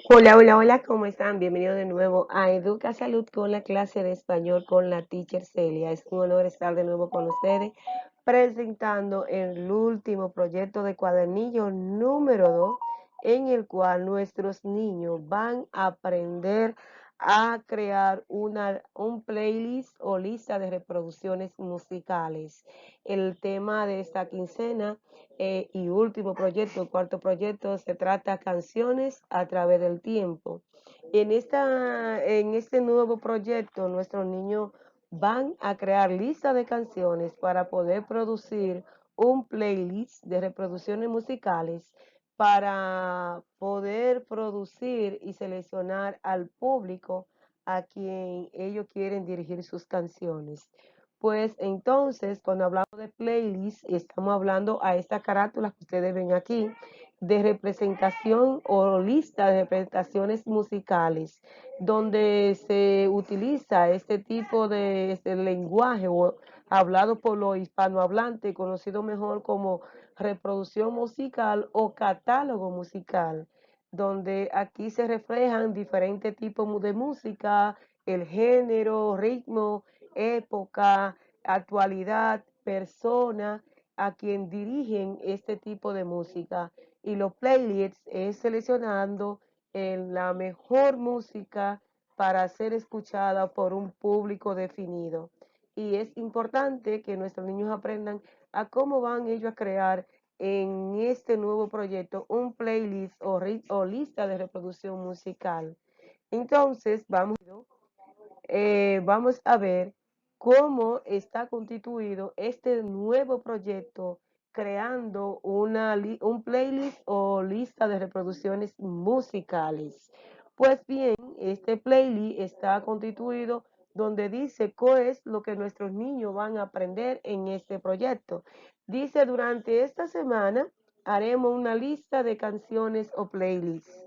Hola, hola, hola, ¿cómo están? Bienvenidos de nuevo a Educa Salud con la clase de español con la teacher Celia. Es un honor estar de nuevo con ustedes presentando el último proyecto de cuadernillo número 2 en el cual nuestros niños van a aprender a crear un playlist o lista de reproducciones musicales. El tema de esta quincena y último proyecto, el cuarto proyecto, se trata canciones a través del tiempo. En este nuevo proyecto, nuestros niños van a crear listas de canciones para poder producir un playlist de reproducciones musicales para poder producir y seleccionar al público a quien ellos quieren dirigir sus canciones. Pues entonces, cuando hablamos de playlist, estamos hablando a esta carátula que ustedes ven aquí, de representación o lista de representaciones musicales, donde se utiliza este tipo de lenguaje o hablado por los hispanohablantes, conocido mejor como reproducción musical o catálogo musical, donde aquí se reflejan diferentes tipos de música, el género, ritmo, época, actualidad, persona a quien dirigen este tipo de música. Y los playlists es seleccionando la mejor música para ser escuchada por un público definido. Y es importante que nuestros niños aprendan a cómo van ellos a crear en este nuevo proyecto un playlist o lista de reproducción musical. Entonces, vamos a ver cómo está constituido este nuevo proyecto creando un playlist o lista de reproducciones musicales. Pues bien, este playlist está constituido donde dice qué es lo que nuestros niños van a aprender en este proyecto. Dice, durante esta semana haremos una lista de canciones o playlists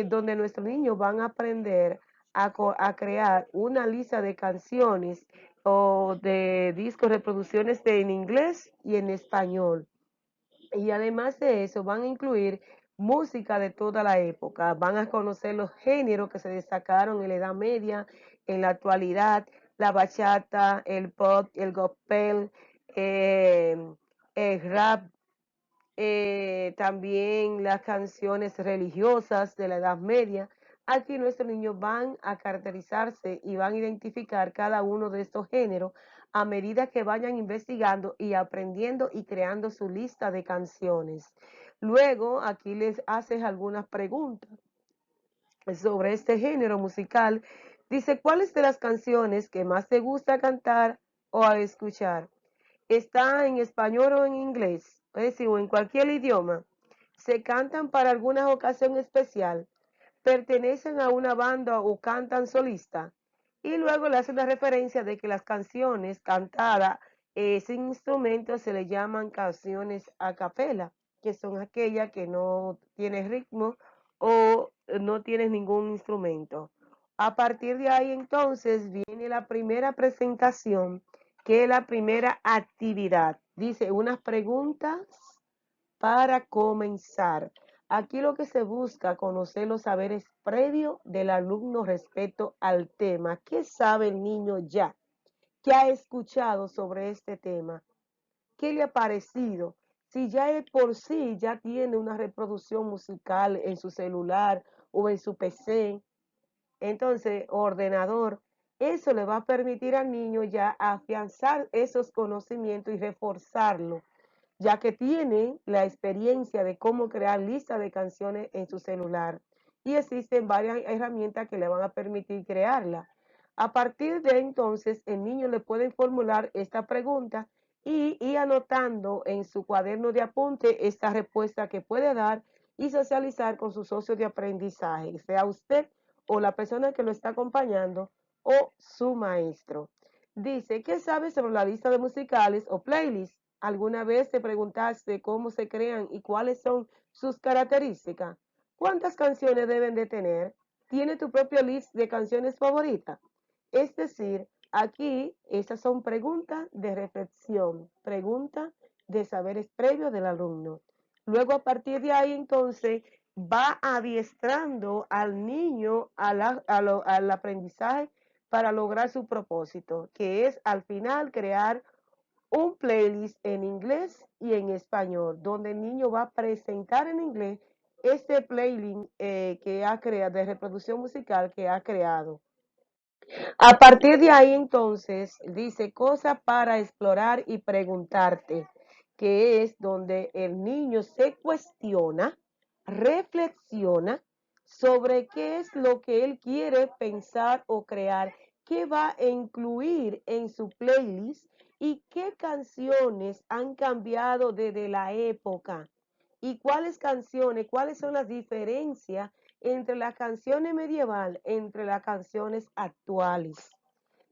donde nuestros niños van a aprender a crear una lista de canciones o de discos, reproducciones en inglés y en español. Y además de eso, van a incluir música de toda la época, van a conocer los géneros que se destacaron en la Edad Media, en la actualidad, la bachata, el pop, el gospel, eh, el rap, también las canciones religiosas de la Edad Media. Aquí nuestros niños van a caracterizarse y van a identificar cada uno de estos géneros a medida que vayan investigando y aprendiendo y creando su lista de canciones. Luego, aquí les haces algunas preguntas sobre este género musical. Dice, ¿cuáles de las canciones que más te gusta cantar o a escuchar? ¿Está en español o en inglés? Es decir, o en cualquier idioma. ¿Se cantan para alguna ocasión especial? ¿Pertenecen a una banda o cantan solista? Y luego le hace una referencia de que las canciones cantadas sin instrumentos se le llaman canciones a capela, que son aquellas que no tienen ritmo o no tienen ningún instrumento. A partir de ahí entonces viene la primera presentación, que es la primera actividad. Dice unas preguntas para comenzar. Aquí lo que se busca conocer los saberes previos del alumno respecto al tema. ¿Qué sabe el niño ya? ¿Qué ha escuchado sobre este tema? ¿Qué le ha parecido? Si ya él por sí ya tiene una reproducción musical en su celular o en su PC, entonces ordenador, eso le va a permitir al niño ya afianzar esos conocimientos y reforzarlo, ya que tiene la experiencia de cómo crear listas de canciones en su celular. Y existen varias herramientas que le van a permitir crearla. A partir de entonces, el niño le puede formular esta pregunta y anotando en su cuaderno de apunte esta respuesta que puede dar y socializar con sus socios de aprendizaje, sea usted o la persona que lo está acompañando o su maestro. Dice, ¿qué sabes sobre la lista de musicales o playlists? ¿Alguna vez te preguntaste cómo se crean y cuáles son sus características? ¿Cuántas canciones deben de tener? ¿Tiene tu propio list de canciones favoritas? Es decir, aquí estas son preguntas de reflexión, preguntas de saberes previos del alumno. Luego, a partir de ahí, entonces, va adiestrando al niño al aprendizaje para lograr su propósito, que es al final crear un playlist en inglés y en español, donde el niño va a presentar en inglés este playlist que ha creado, de reproducción musical que ha creado. A partir de ahí entonces dice cosas para explorar y preguntarte, que es donde el niño se cuestiona, reflexiona sobre qué es lo que él quiere pensar o crear, qué va a incluir en su playlist y qué canciones han cambiado desde la época y cuáles canciones, cuáles son las diferencias entre las canciones medievales, entre las canciones actuales.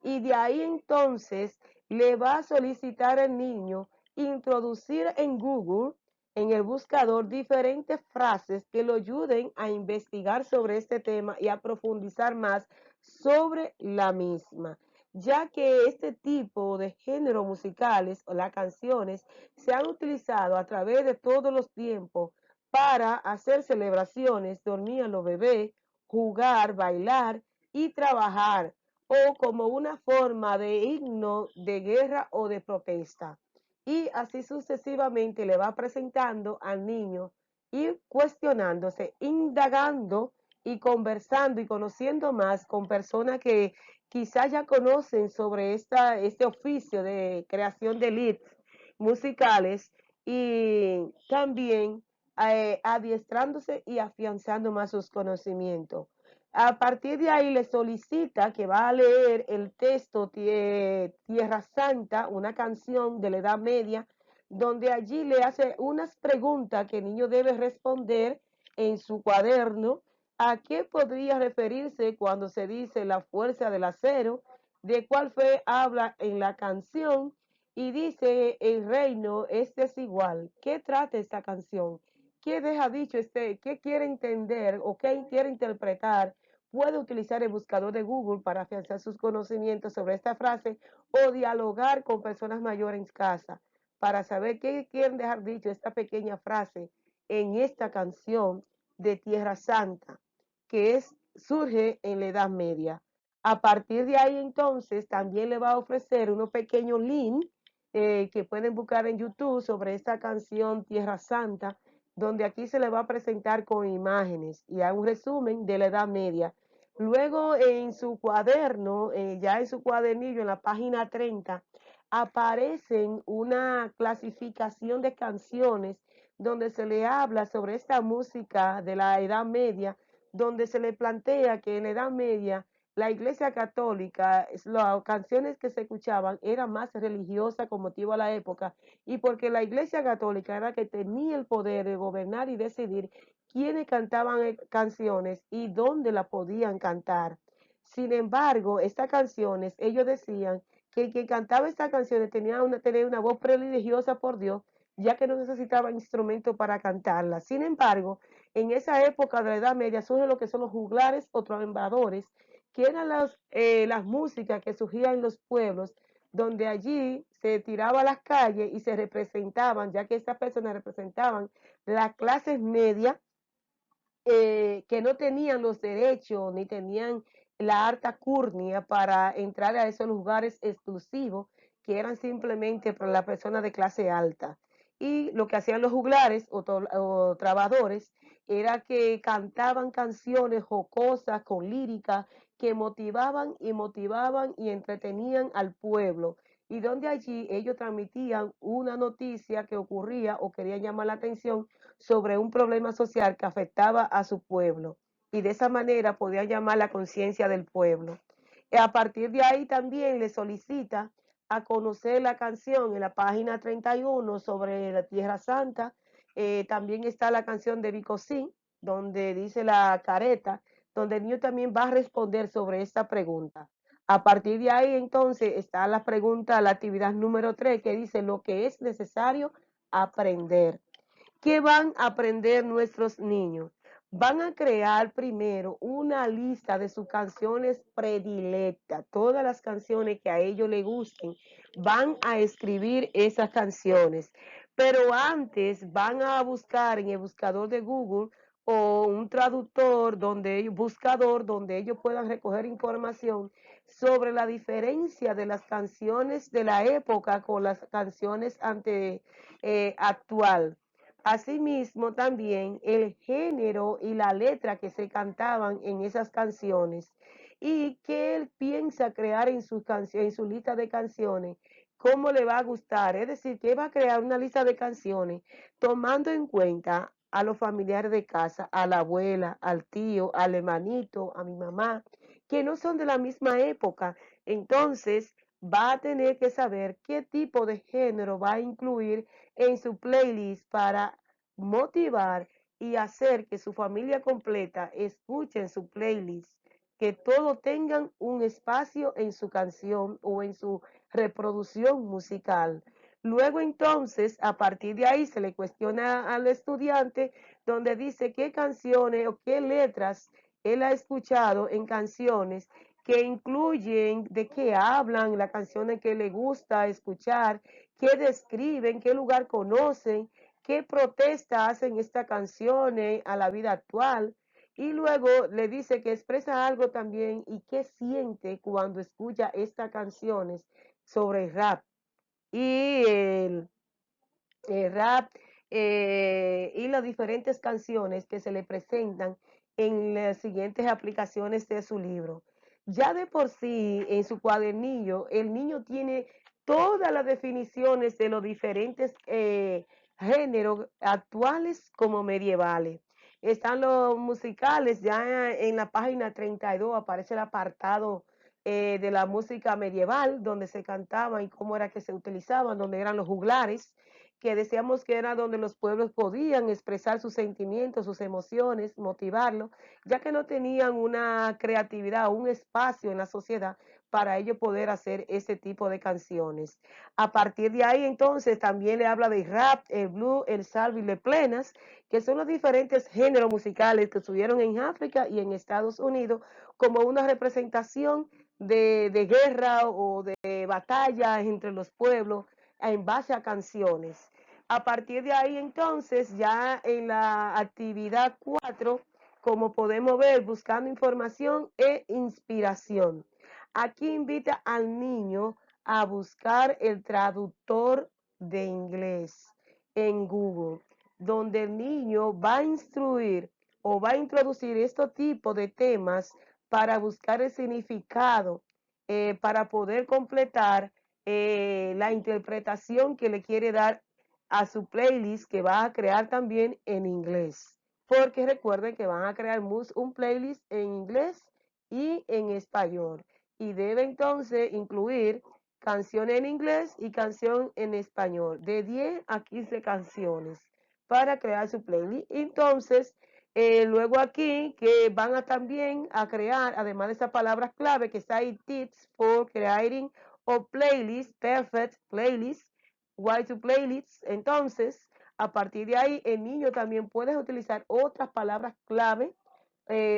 Y de ahí entonces le va a solicitar al niño introducir en Google, en el buscador, diferentes frases que lo ayuden a investigar sobre este tema y a profundizar más sobre la misma, ya que este tipo de géneros musicales o las canciones se han utilizado a través de todos los tiempos para hacer celebraciones, dormir a los bebés, jugar, bailar y trabajar, o como una forma de himno de guerra o de protesta. Y así sucesivamente le va presentando al niño y cuestionándose, indagando y conversando y conociendo más con personas que quizás ya conocen sobre este oficio de creación de leads musicales y también adiestrándose y afianzando más sus conocimientos. A partir de ahí le solicita que va a leer el texto Tierra Santa, una canción de la Edad Media, donde allí le hace unas preguntas que el niño debe responder en su cuaderno. ¿A qué podría referirse cuando se dice la fuerza del acero? ¿De cuál fe habla en la canción? Y dice, el reino es desigual. ¿Qué trata esta canción? ¿Qué deja dicho qué quiere entender o qué quiere interpretar? Puede utilizar el buscador de Google para afianzar sus conocimientos sobre esta frase o dialogar con personas mayores en casa para saber qué quieren dejar dicho esta pequeña frase en esta canción de Tierra Santa, que surge en la Edad Media. A partir de ahí entonces también le va a ofrecer unos pequeños links que pueden buscar en YouTube sobre esta canción Tierra Santa, donde aquí se le va a presentar con imágenes y hay un resumen de la Edad Media. Luego en su cuaderno, ya en su cuadernillo, en la página 30, aparecen una clasificación de canciones donde se le habla sobre esta música de la Edad Media, donde se le plantea que en la Edad Media la Iglesia Católica, las canciones que se escuchaban eran más religiosas con motivo a la época y porque la Iglesia Católica era que tenía el poder de gobernar y decidir quiénes cantaban canciones y dónde la podían cantar. Sin embargo, estas canciones, ellos decían que el que cantaba estas canciones tenía una voz religiosa por Dios, ya que no necesitaba instrumento para cantarlas. Sin embargo, en esa época de la Edad Media surgen lo que son los juglares o trovadores, que eran las músicas que surgían en los pueblos, donde allí se tiraba a las calles y se representaban, ya que estas personas representaban las clases medias que no tenían los derechos ni tenían la alta curnia para entrar a esos lugares exclusivos que eran simplemente para las personas de clase alta. Y lo que hacían los juglares o trabadores era que cantaban canciones jocosas con lírica que motivaban y entretenían al pueblo. Y donde allí ellos transmitían una noticia que ocurría o querían llamar la atención sobre un problema social que afectaba a su pueblo y de esa manera podía llamar la conciencia del pueblo. A partir de ahí también le solicita a conocer la canción en la página 31 sobre la Tierra Santa. También está la canción de Vicosí, donde dice la careta, donde el niño también va a responder sobre esta pregunta. A partir de ahí entonces está la pregunta, la actividad número 3, que dice lo que es necesario aprender. ¿Qué van a aprender nuestros niños? Van a crear primero una lista de sus canciones predilectas, todas las canciones que a ellos les gusten, van a escribir esas canciones. Pero antes van a buscar en el buscador de Google o un traductor buscador donde ellos puedan recoger información sobre la diferencia de las canciones de la época con las canciones actual. Asimismo, también el género y la letra que se cantaban en esas canciones y que él piensa crear en en su lista de canciones, cómo le va a gustar. Es decir, que va a crear una lista de canciones tomando en cuenta a los familiares de casa, a la abuela, al tío, al hermanito, a mi mamá, que no son de la misma época. Entonces, va a tener que saber qué tipo de género va a incluir en su playlist para motivar y hacer que su familia completa escuchen su playlist, que todos tengan un espacio en su canción o en su reproducción musical. Luego entonces, a partir de ahí, se le cuestiona al estudiante donde dice qué canciones o qué letras él ha escuchado en canciones que incluyen de qué hablan, las canciones que le gusta escuchar, qué describen, qué lugar conocen, qué protesta hacen estas canciones a la vida actual. Y luego le dice que expresa algo también y qué siente cuando escucha estas canciones sobre rap y el rap y las diferentes canciones que se le presentan en las siguientes aplicaciones de su libro. Ya de por sí, en su cuadernillo, el niño tiene todas las definiciones de los diferentes géneros actuales como medievales. Están los musicales, ya en la página 32 aparece el apartado de la música medieval, donde se cantaba y cómo era que se utilizaban, donde eran los juglares, que decíamos que era donde los pueblos podían expresar sus sentimientos, sus emociones, motivarlo, ya que no tenían una creatividad, un espacio en la sociedad para ello poder hacer ese tipo de canciones. A partir de ahí entonces también le habla de rap, el blues, el salsa y le plenas, que son los diferentes géneros musicales que estuvieron en África y en Estados Unidos como una representación de guerra o de batalla entre los pueblos en base a canciones. A partir de ahí entonces, ya en la actividad 4, como podemos ver, buscando información e inspiración. Aquí invita al niño a buscar el traductor de inglés en Google, donde el niño va a instruir o va a introducir este tipo de temas para buscar el significado, para poder completar la interpretación que le quiere dar a su playlist que va a crear también en inglés. Porque recuerden que van a crear un playlist en inglés y en español. Y debe entonces incluir canciones en inglés y canción en español, de 10 a 15 canciones para crear su playlist. Entonces, luego aquí que van a también a crear, además de esas palabras clave que está ahí, tips for creating o playlist, perfect playlist, why to playlists. Entonces, a partir de ahí, el niño también puede utilizar otras palabras clave,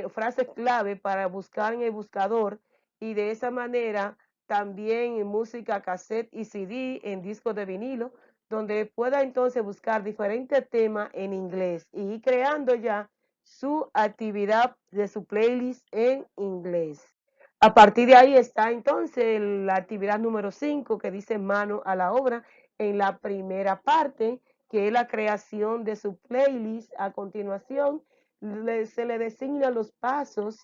frases clave para buscar en el buscador y de esa manera también en música cassette y CD, en discos de vinilo, donde pueda entonces buscar diferentes temas en inglés y ir creando ya su actividad de su playlist en inglés. A partir de ahí está entonces la actividad número 5 que dice mano a la obra en la primera parte, que es la creación de su playlist. A continuación, se le designan los pasos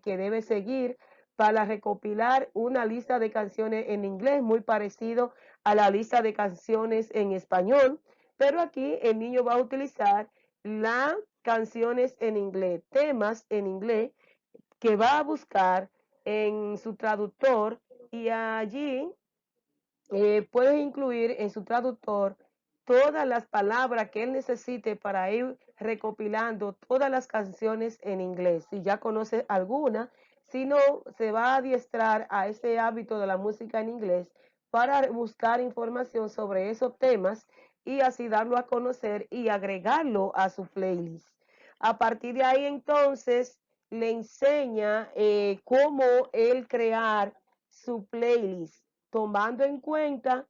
que debe seguir para recopilar una lista de canciones en inglés muy parecido a la lista de canciones en español, pero aquí el niño va a utilizar las canciones en inglés, temas en inglés que va a buscar en su traductor y allí puedes incluir en su traductor todas las palabras que él necesite para ir recopilando todas las canciones en inglés. Si ya conoce alguna, si no, se va a adiestrar a ese hábito de la música en inglés para buscar información sobre esos temas y así darlo a conocer y agregarlo a su playlist. A partir de ahí entonces le enseña cómo él crear su playlist tomando en cuenta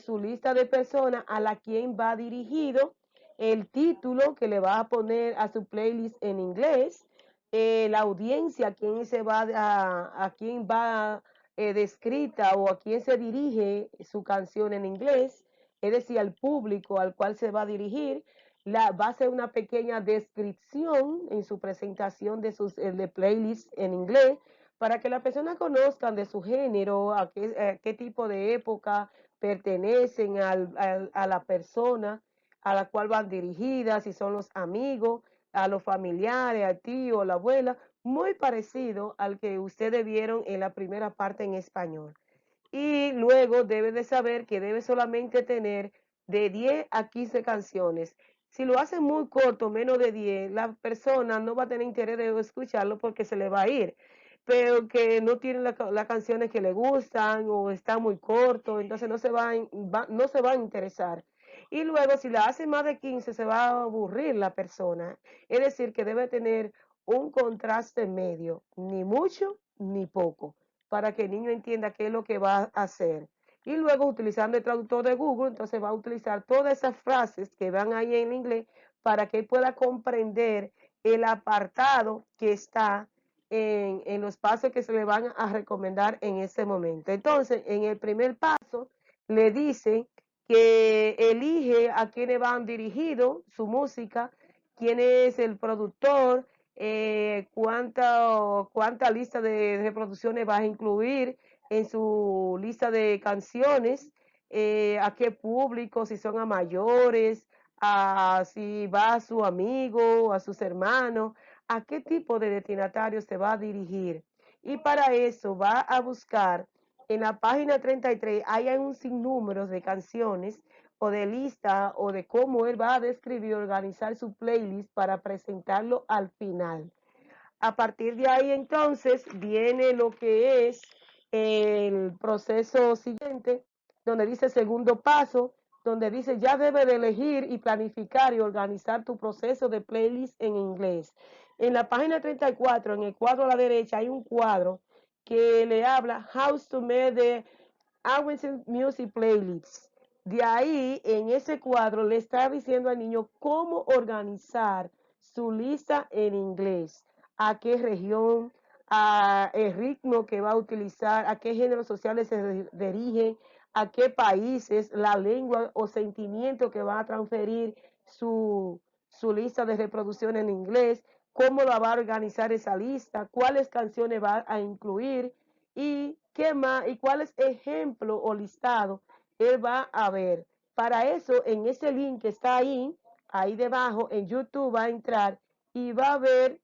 su lista de personas a la quien va dirigido, el título que le va a poner a su playlist en inglés, la audiencia, a quién va descrita o a quién se dirige su canción en inglés, es decir, al público al cual se va a dirigir. Va a hacer una pequeña descripción en su presentación de playlist en inglés para que las personas conozcan de su género, a qué tipo de época pertenecen a la persona a la cual van dirigidas, si son los amigos, a los familiares, al tío, a la abuela, muy parecido al que ustedes vieron en la primera parte en español. Y luego debe de saber que debe solamente tener de 10 a 15 canciones. Si lo hace muy corto, menos de 10, la persona no va a tener interés de escucharlo porque se le va a ir. Pero que no tiene las canciones que le gustan o está muy corto, entonces no se va a interesar. Y luego si la hace más de 15 se va a aburrir la persona. Es decir, que debe tener un contraste medio, ni mucho ni poco, para que el niño entienda qué es lo que va a hacer. Y luego utilizando el traductor de Google, entonces va a utilizar todas esas frases que van ahí en inglés para que él pueda comprender el apartado que está en los pasos que se le van a recomendar en ese momento. Entonces, en el primer paso, le dice que elige a quiénes van dirigido su música, quién es el productor, cuánta lista de reproducciones vas a incluir en su lista de canciones, a qué público, si son a mayores, si va a su amigo, a sus hermanos, a qué tipo de destinatario se va a dirigir. Y para eso va a buscar en la página 33, hay un sinnúmero de canciones o de lista o de cómo él va a describir, organizar su playlist para presentarlo al final. A partir de ahí entonces viene lo que es el proceso siguiente, donde dice segundo paso, donde dice ya debe de elegir y planificar y organizar tu proceso de playlist en inglés. En la página 34, en el cuadro a la derecha, hay un cuadro que le habla How to make the Awesome Music Playlist. De ahí, en ese cuadro, le está diciendo al niño cómo organizar su lista en inglés, a qué región, a el ritmo que va a utilizar, a qué géneros sociales se dirigen, a qué países, la lengua o sentimiento que va a transferir su lista de reproducción en inglés, cómo la va a organizar esa lista, cuáles canciones va a incluir y qué más y cuáles ejemplos o listados él va a ver. Para eso, en ese link que está ahí debajo, en YouTube va a entrar y va a ver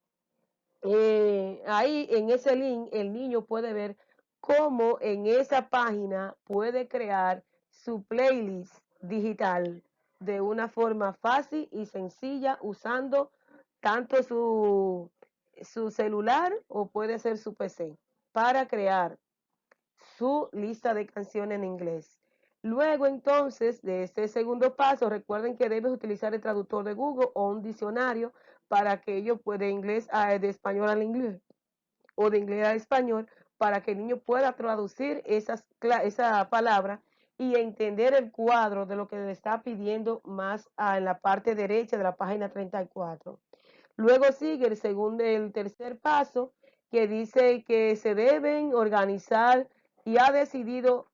ahí en ese link el niño puede ver cómo en esa página puede crear su playlist digital de una forma fácil y sencilla usando tanto su celular o puede ser su PC para crear su lista de canciones en inglés. Luego entonces de este segundo paso, recuerden que debes utilizar el traductor de Google o un diccionario para que ellos puedan de español al inglés o de inglés al español para que el niño pueda traducir esa palabra y entender el cuadro de lo que le está pidiendo más en la parte derecha de la página 34. Luego sigue el tercer paso que dice que se deben organizar y ha decidido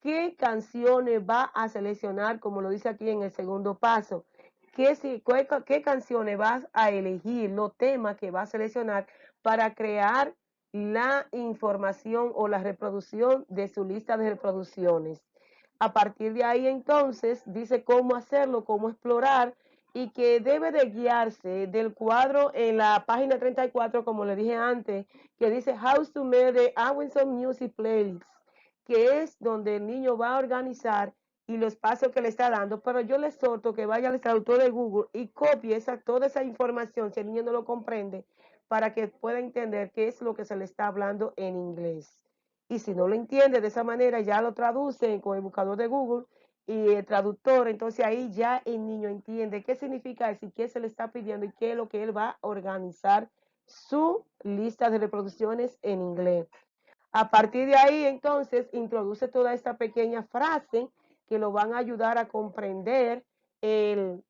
qué canciones va a seleccionar, como lo dice aquí en el segundo paso. ¿Qué canciones vas a elegir, los temas que va a seleccionar para crear la información o la reproducción de su lista de reproducciones? A partir de ahí entonces dice cómo hacerlo, cómo explorar y que debe de guiarse del cuadro en la página 34, como le dije antes, que dice How to make the Awesome Music Playlist, que es donde el niño va a organizar y los pasos que le está dando, pero yo le exhorto que vaya al traductor de Google y copie toda esa información si el niño no lo comprende para que pueda entender qué es lo que se le está hablando en inglés. Y si no lo entiende de esa manera, ya lo traduce con el buscador de Google y el traductor, entonces ahí ya el niño entiende qué significa eso y qué se le está pidiendo y qué es lo que él va a organizar su lista de reproducciones en inglés. A partir de ahí, entonces, introduce toda esta pequeña frase que lo van a ayudar a comprender el,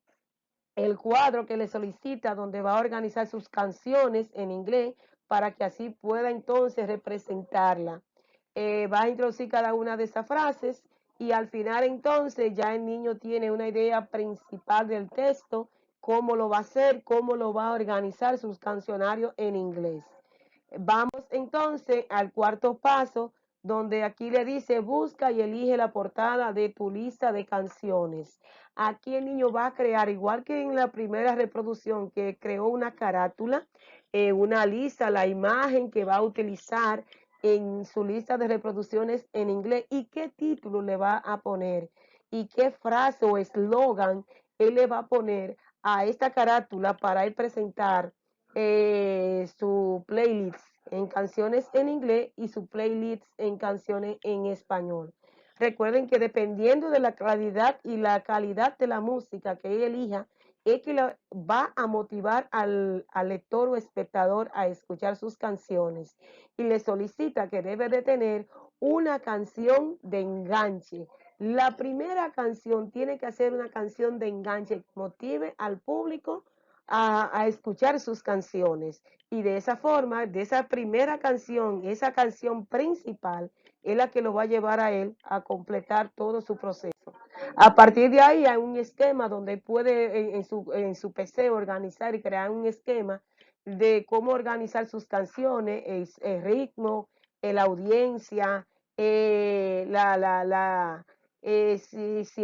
el cuadro que le solicita donde va a organizar sus canciones en inglés para que así pueda entonces representarla. Va a introducir cada una de esas frases y al final entonces ya el niño tiene una idea principal del texto, cómo lo va a hacer, cómo lo va a organizar sus cancionarios en inglés. Vamos entonces al cuarto paso, donde aquí le dice busca y elige la portada de tu lista de canciones. Aquí el niño va a crear, igual que en la primera reproducción, que creó una carátula, una lista, la imagen que va a utilizar en su lista de reproducciones en inglés y qué título le va a poner y qué frase o eslogan él le va a poner a esta carátula para él presentar su playlist en canciones en inglés y su playlist en canciones en español. Recuerden que dependiendo de la calidad y la calidad de la música que ella elija, es que va a motivar al lector o espectador a escuchar sus canciones y le solicita que debe de tener una canción de enganche. La primera canción tiene que ser una canción de enganche que motive al público a escuchar sus canciones. Y de esa forma, de esa primera canción, esa canción principal, es la que lo va a llevar a él a completar todo su proceso. A partir de ahí hay un esquema donde puede en su PC organizar y crear un esquema de cómo organizar sus canciones, el ritmo, la audiencia, si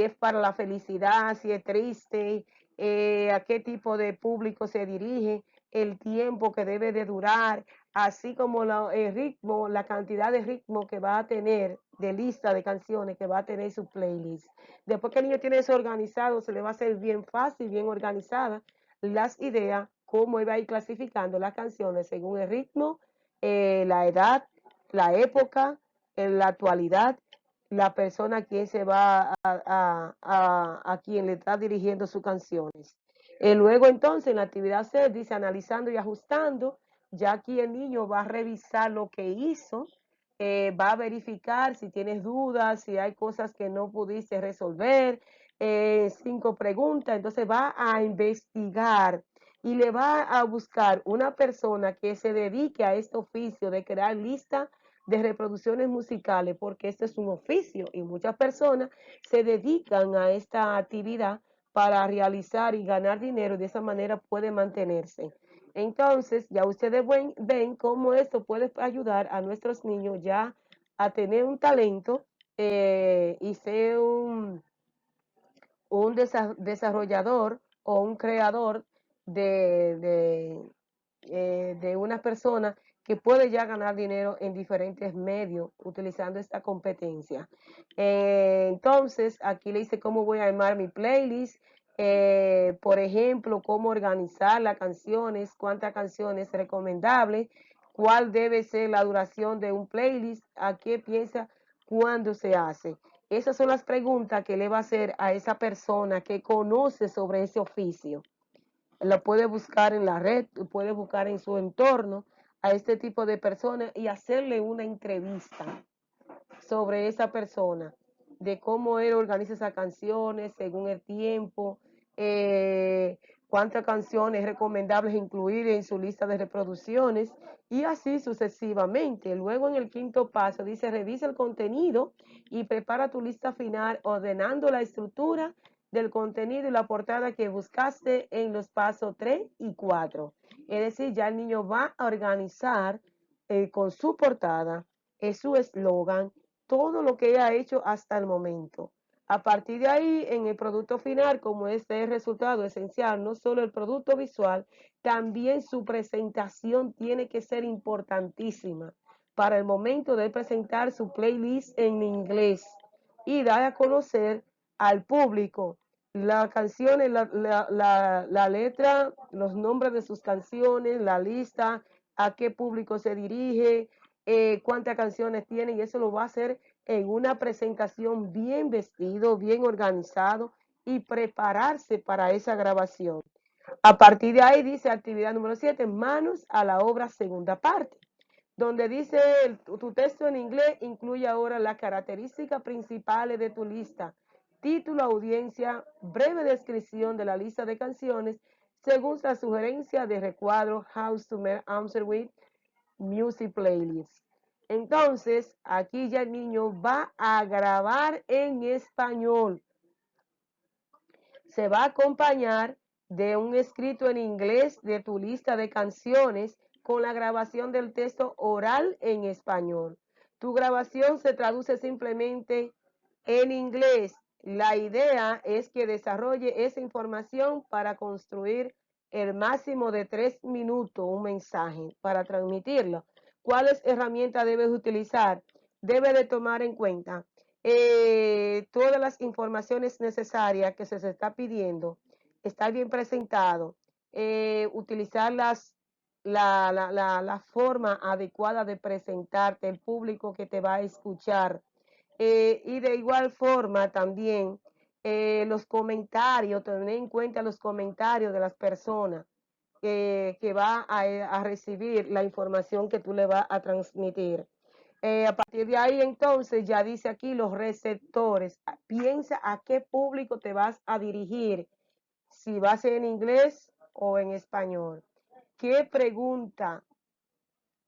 es para la felicidad, si es triste, a qué tipo de público se dirige, el tiempo que debe de durar, así como el ritmo, la cantidad de ritmo que va a tener, de lista de canciones que va a tener su playlist. Después que el niño tiene eso organizado, se le va a hacer bien fácil, bien organizada las ideas, cómo él va a ir clasificando las canciones según el ritmo, la edad, la época, la actualidad, la persona a quien se va a quien le está dirigiendo sus canciones. Luego entonces en la actividad C dice analizando y ajustando, ya aquí el niño va a revisar lo que hizo, va a verificar si tienes dudas, si hay cosas que no pudiste resolver, 5 preguntas, entonces va a investigar y le va a buscar una persona que se dedique a este oficio de crear lista de reproducciones musicales, porque este es un oficio y muchas personas se dedican a esta actividad para realizar y ganar dinero y de esa manera puede mantenerse. Entonces, ya ustedes ven cómo esto puede ayudar a nuestros niños ya a tener un talento y ser un desarrollador o un creador de una persona que puede ya ganar dinero en diferentes medios utilizando esta competencia. Entonces, aquí le dice cómo voy a armar mi playlist, por ejemplo, cómo organizar las canciones, cuántas canciones recomendables, cuál debe ser la duración de un playlist, a qué piensa, cuándo se hace. Esas son las preguntas que le va a hacer a esa persona que conoce sobre ese oficio. Lo puede buscar en la red, puede buscar en su entorno a este tipo de personas y hacerle una entrevista sobre esa persona, de cómo él organiza esas canciones según el tiempo, cuántas canciones recomendables incluir en su lista de reproducciones y así sucesivamente. Luego en el quinto paso dice revisa el contenido y prepara tu lista final ordenando la estructura del contenido y la portada que buscaste en los pasos 3 y 4. Es decir, ya el niño va a organizar con su portada, su eslogan, todo lo que ha hecho hasta el momento. A partir de ahí, en el producto final, como este es el resultado esencial, no solo el producto visual, también su presentación tiene que ser importantísima para el momento de presentar su playlist en inglés y dar a conocer al público las canciones, la letra, los nombres de sus canciones, la lista, a qué público se dirige, cuántas canciones tiene y eso lo va a hacer en una presentación bien vestido, bien organizado y prepararse para esa grabación. A partir de ahí dice actividad número 7, manos a la obra segunda parte, donde dice tu texto en inglés incluye ahora las características principales de tu lista, título, audiencia, breve descripción de la lista de canciones según la sugerencia de recuadro House to Answer with Music Playlist. Entonces, aquí ya el niño va a grabar en español. Se va a acompañar de un escrito en inglés de tu lista de canciones con la grabación del texto oral en español. Tu grabación se traduce simplemente en inglés. La idea es que desarrolle esa información para construir el máximo de 3 minutos un mensaje para transmitirlo. ¿Cuáles herramientas debes utilizar? Debe de tomar en cuenta todas las informaciones necesarias que se está pidiendo, estar bien presentado, utilizar la forma adecuada de presentarte, el público que te va a escuchar. Y de igual forma también los comentarios, tener en cuenta los comentarios de las personas que va a recibir la información que tú le vas a transmitir. A partir de ahí, entonces, ya dice aquí los receptores. Piensa a qué público te vas a dirigir, si va a ser en inglés o en español. ¿Qué pregunta?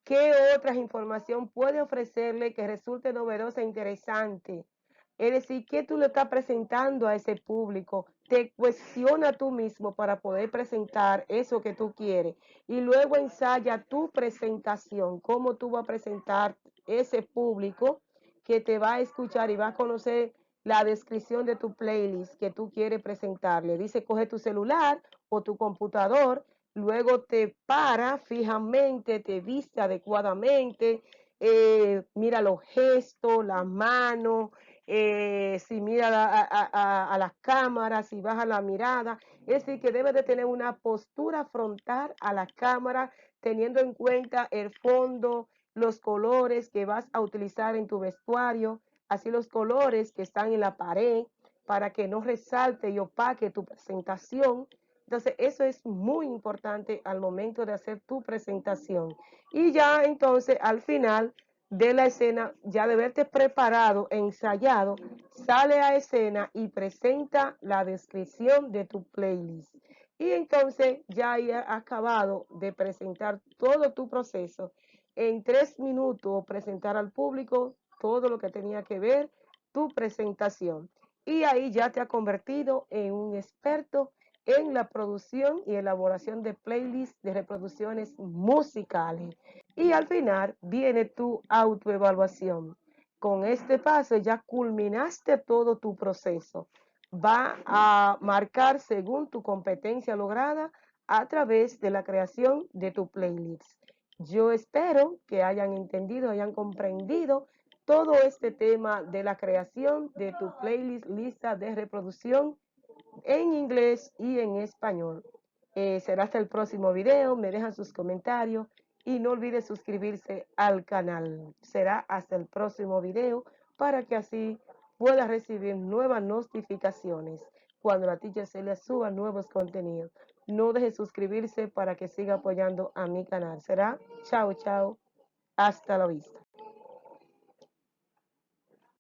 ¿Qué otras información puede ofrecerle que resulte novedosa e interesante? Es decir, ¿qué tú le estás presentando a ese público? Te cuestiona tú mismo para poder presentar eso que tú quieres. Y luego ensaya tu presentación, cómo tú vas a presentar ese público que te va a escuchar y va a conocer la descripción de tu playlist que tú quieres presentarle. Dice, coge tu celular o tu computador, luego te para fijamente, te viste adecuadamente, mira los gestos, las manos, si mira a las cámaras, si baja la mirada. Es decir, que debe de tener una postura frontal a la cámara, teniendo en cuenta el fondo, los colores que vas a utilizar en tu vestuario, así los colores que están en la pared, para que no resalte y opaque tu presentación. Entonces, eso es muy importante al momento de hacer tu presentación. Y ya entonces, al final de la escena, ya de verte preparado, ensayado, sale a escena y presenta la descripción de tu playlist. Y entonces ya hayas acabado de presentar todo tu proceso. En 3 minutos presentar al público todo lo que tenía que ver tu presentación. Y ahí ya te ha convertido en un experto en la producción y elaboración de playlists de reproducciones musicales. Y al final viene tu autoevaluación. Con este paso ya culminaste todo tu proceso. Va a marcar según tu competencia lograda a través de la creación de tu playlist. Yo espero que hayan entendido, hayan comprendido todo este tema de la creación de tu playlist, lista de reproducción en inglés y en español. Será hasta el próximo video, me dejan sus comentarios y no olviden suscribirse al canal. Será hasta el próximo video para que así pueda recibir nuevas notificaciones cuando la teacher se le suba nuevos contenidos. No deje suscribirse para que siga apoyando a mi canal. Será chao, chao, hasta la vista.